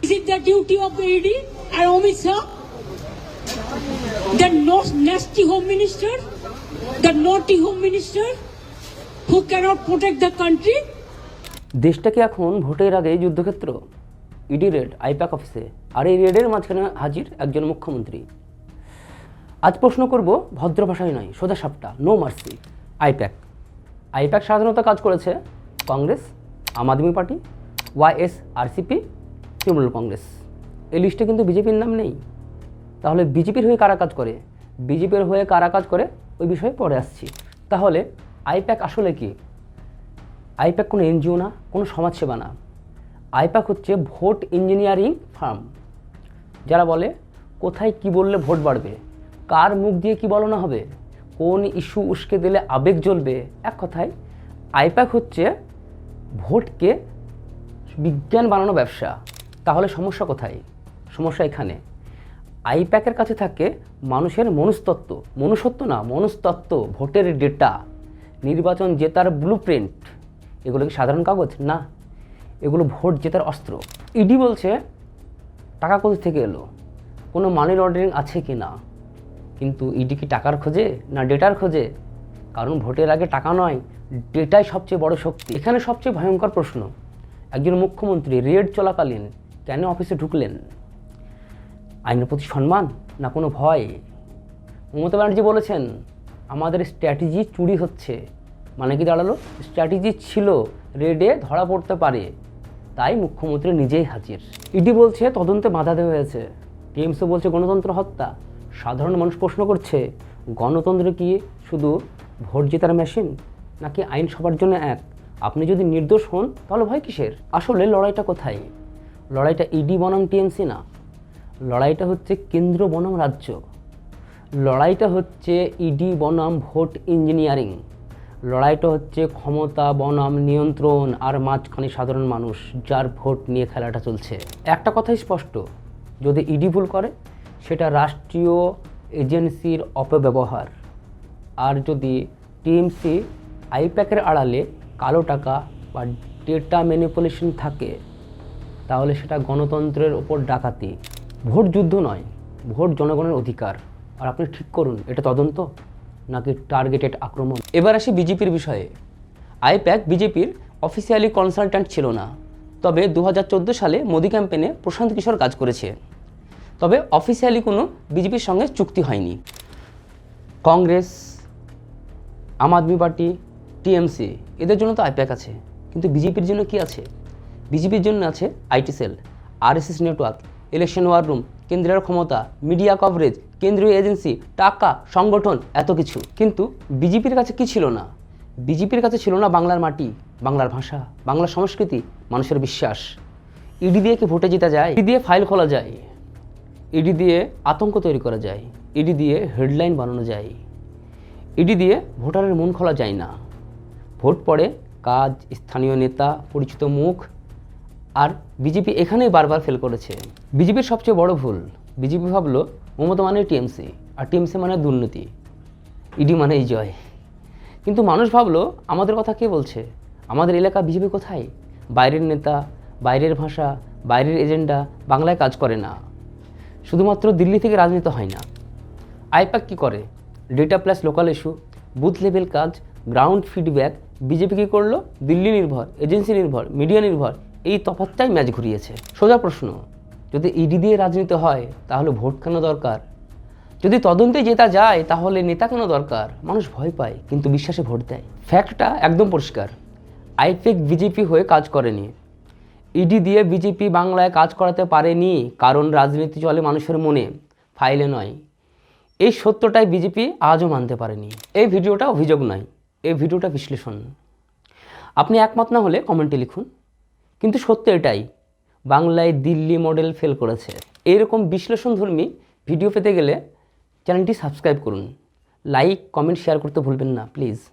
Is it the duty of the ED and Amit Shah, the nasty home minister, the naughty home minister who cannot protect the country? দেশটা কি এখন ভোটের আগে যুদ্ধক্ষেত্র? ED red I-PAC অফিসে, আর এই রেডের মাঝখানে হাজির একজন মুখ্যমন্ত্রী। আজ প্রশ্ন করব ভদ্র ভাষায় নয়, সোজা সাপটা, নো মার্সি। আইপ্যাক সাধারণত কাজ করেছে কংগ্রেস, আম আদমি পার্টি, ওয়াইএসআরসিপি, তৃণমূল কংগ্রেস। এই লিস্টে কিন্তু বিজেপির নাম নেই। তাহলে বিজেপির হয়ে কারা কাজ করে, বিজেপির হয়ে কারা কাজ করে ওই বিষয়ে পরে আসছি। তাহলে আইপ্যাক আসলে কি? আইপ্যাক কোনো এনজিও না, কোনো সমাজসেবা না। আইপ্যাক হচ্ছে ভোট ইঞ্জিনিয়ারিং ফার্ম, যারা বলে কোথায় কি বললে ভোট বাড়বে, কার মুখ দিয়ে কি বলানো হবে, কোন ইস্যু উস্কে দিলে আবেগ জ্বলবে। এক কথায় আইপ্যাক হচ্ছে ভোটকে বিজ্ঞান বানানো ব্যবসা। তাহলে সমস্যা কোথায়? সমস্যা এখানে, আইপ্যাকের কাছে থাকে মানুষের মনস্তত্ত্ব, ভোটের ডেটা, নির্বাচন জেতার ব্লুপ্রিন্ট। এগুলো কি সাধারণ কাগজ? না, এগুলো ভোট জেতার অস্ত্র। ইডি বলছে টাকা কোথা থেকে এলো, কোনো মানি লন্ডারিং আছে কি না। কিন্তু ইডি কি টাকার খোঁজে না ডেটার খোঁজে? কারণ ভোটের আগে টাকা নয়, ডেটাই সবচেয়ে বড় শক্তি। এখানে সবচেয়ে ভয়ঙ্কর প্রশ্ন, একজন মুখ্যমন্ত্রী রেড চলাকালীন কেন অফিসে ঢুকলেন? আইনের প্রতি সম্মান না কোনো ভয়? মমতা ব্যানার্জি বলেছেন আমাদের স্ট্র্যাটেজি চুরি হচ্ছে। মানে কি দাঁড়ালো? স্ট্র্যাটেজি ছিল, রেডে ধরা পড়তে পারে, তাই মুখ্যমন্ত্রী নিজেই হাজির। ইডি বলছে তদন্তে বাধা দেওয়া হয়েছে, টিএমসি বলছে গণতন্ত্র হত্যা। সাধারণ মানুষ প্রশ্ন করছে গণতন্ত্র কি শুধু ভোট জেতার মেশিন, নাকি আইন সবার জন্য এক? আপনি যদি নির্দোষ হন তাহলে ভয় কিসের? আসলে লড়াইটা কোথায়? লড়াইটা ইডি বনাম টিএমসি না, লড়াইটা হচ্ছে কেন্দ্র বনাম রাজ্য, লড়াইটা হচ্ছে ইডি বনাম ভোট ইঞ্জিনিয়ারিং, লড়াইটা হচ্ছে ক্ষমতা বনাম নিয়ন্ত্রণ, আর মাঝখানে সাধারণ মানুষ যার ভোট নিয়ে খেলাটা চলছে। একটা কথাই স্পষ্ট, যদি ইডি ভুল করে সেটা রাষ্ট্রীয় এজেন্সির অপব্যবহার, আর যদি টিএমসি আইপ্যাকের আড়ালে কালো টাকা বা ডেটা ম্যানিপুলেশন থাকে, তাহলে সেটা গণতন্ত্রের ওপর ডাকাতি। ভোট যুদ্ধ নয়, ভোট জনগণের অধিকার। আর আপনি ঠিক করুন, এটা তদন্ত নাকি টার্গেটেড আক্রমণ। এবার আসি বিজেপির বিষয়ে। আইপ্যাক বিজেপির অফিসিয়ালি কনসালট্যান্ট ছিল না, তবে 2014 সালে মোদি ক্যাম্পেনে প্রশান্ত কিশোর কাজ করেছে। তবে অফিসিয়ালি কোনো বিজেপির সঙ্গে চুক্তি হয়নি। কংগ্রেস, আম আদমি পার্টি, টিএমসি এদের জন্য তো আইপ্যাক আছে, কিন্তু বিজেপির জন্য কি আছে? বিজেপির জন্য আছে IT cell, RSS network, election war room, কেন্দ্রের ক্ষমতা, মিডিয়া কভারেজ, কেন্দ্রীয় এজেন্সি, টাকা, সংগঠন, এত কিছু। কিন্তু বিজেপির কাছে কি ছিল না? বিজেপির কাছে ছিল না বাংলার মাটি, বাংলার ভাষা, বাংলার সংস্কৃতি, মানুষের বিশ্বাস। ইডি দিয়ে কি ভোটে জিতা যায়? ইডি দিয়ে ফাইল খোলা যায়, ইডি দিয়ে আতঙ্ক তৈরি করা যায়, ইডি দিয়ে হেডলাইন বানানো যায়, ইডি দিয়ে ভোটারের মন খোলা যায় না। ভোট পড়ে কাজ, স্থানীয় নেতা, পরিচিত মুখ। আর বিজেপি এখানেই বারবার ফেল করেছে। বিজেপির সবচেয়ে বড় ভুল, বিজেপি ভাবলো মমতা মানে টিএমসি, আর টিএমসি মানে দুর্নীতি, ইডি মানেই জয়। কিন্তু মানুষ ভাবলো আমাদের কথা কে বলছে? আমাদের এলাকা বিজেপি কোথায়? বাইরের নেতা, বাইরের ভাষা, বাইরের এজেন্ডা বাংলায় কাজ করে না। শুধুমাত্র দিল্লি থেকে রাজনীতি হয় না। আইপ্যাক কী করে? Data plus local issue, booth level কাজ, গ্রাউন্ড ফিডব্যাক। বিজেপি কী করলো? দিল্লি নির্ভর, এজেন্সি নির্ভর, মিডিয়া নির্ভর। এই তফাৎটাই ম্যাচ ঘুরিয়েছে। সোজা প্রশ্ন, যদি ইডি দিয়ে রাজনীতি হয় তাহলে ভোট কেন দরকার? যদি তদন্তে জেতা যায় তাহলে নেতা কেন দরকার? মানুষ ভয় পায় কিন্তু বিশ্বাসে ভোট দেয়। ফ্যাক্টটা একদম পরিষ্কার, আইপ্যাক বিজেপি হয়ে কাজ করেনি। ইডি দিয়ে বিজেপি বাংলায় কাজ করাতে পারেনি, কারণ রাজনীতি চলে মানুষের মনে, ফাইলে নয়। এই সত্যটাই বিজেপি আজও মানতে পারেনি। এই ভিডিওটা অভিযোগ নয়, এই ভিডিওটা বিশ্লেষণ। আপনি একমত না হলে কমেন্টে লিখুন। কিন্তু সত্য এটাই, বাংলায় দিল্লি মডেল ফেল করেছে। এরকম বিশ্লেষণধর্মী ভিডিও পেতে গেলে চ্যানেলটি সাবস্ক্রাইব করুন, লাইক, কমেন্ট, শেয়ার করতে ভুলবেন না প্লিজ।